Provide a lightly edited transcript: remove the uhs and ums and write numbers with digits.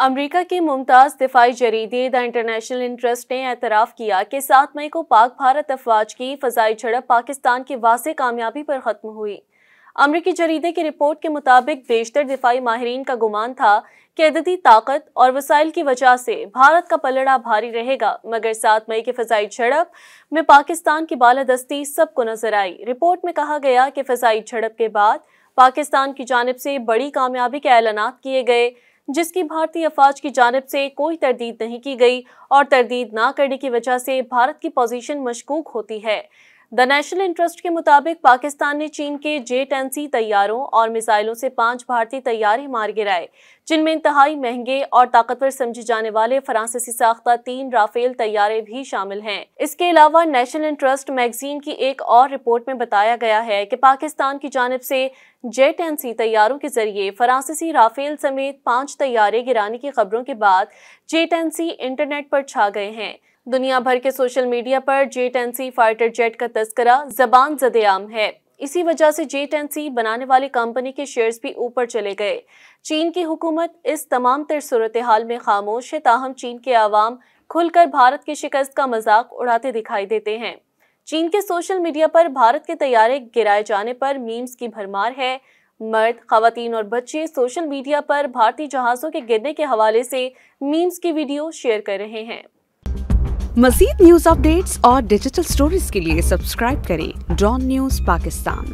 America के Mumtaz दिफाई जरीदे the international interest ने एतराफ़ किया कि 7 मई को पाक भारत अफवाज की फ़ज़ाई झड़प पाकिस्तान की वाज़ेह कामयाबी पर ख़त्म हुई। अमरीकी जरीदे की रिपोर्ट के मुताबिक बेशतर दिफाई माहिरीन का गुमान था कि अददी ताकत और वसाइल की वजह से भारत का पलड़ा भारी रहेगा, मगर 7 मई की फ़ज़ाई झड़प में पाकिस्तान की बालादस्ती सबको नजर आई। रिपोर्ट में कहा गया कि फ़ज़ाई झड़प के बाद पाकिस्तान की जानिब से बड़ी कामयाबी के ऐलानात किए गए, जिसकी भारतीय अफवाज की जानिब से कोई तरदीद नहीं की गई और तरदीद ना करने की वजह से भारत की पोजीशन मशकूक होती है। द नेशनल इंटरेस्ट के मुताबिक पाकिस्तान ने चीन के J-10C तैयारों और मिसाइलों से 5 भारतीय तैयारे मार गिराए, जिनमें इंतहाई महंगे और ताकतवर समझे जाने वाले फ्रांसीसी साख्ता 3 राफेल तैयारे भी शामिल हैं। इसके अलावा नेशनल इंटरेस्ट मैगजीन की एक और रिपोर्ट में बताया गया है कि पाकिस्तान की जानिब से J-10C तैयारों के जरिए फ्रांसीसी राफेल समेत 5 तैयारे गिराने की खबरों के बाद J-10C इंटरनेट पर छा गए हैं। दुनिया भर के सोशल मीडिया पर J-10C फाइटर जेट का तस्करा ज़बान ज़द-ए-आम है। इसी वजह से J-10C बनाने वाली कंपनी के शेयर्स भी ऊपर चले गए। चीन की हुकूमत इस तमाम तर सूरत हाल में खामोश है, ताहम चीन के आवाम खुलकर भारत की शिकस्त का मजाक उड़ाते दिखाई देते हैं। चीन के सोशल मीडिया पर भारत के तैयारे गिराए जाने पर मीम्स की भरमार है। मर्द, खवातीन और बच्चे सोशल मीडिया पर भारतीय जहाज़ों के गिरने के हवाले से मीम्स की वीडियो शेयर कर रहे हैं। मज़ीद न्यूज़ अपडेट्स और डिजिटल स्टोरीज के लिए सब्सक्राइब करें डॉन न्यूज़ पाकिस्तान।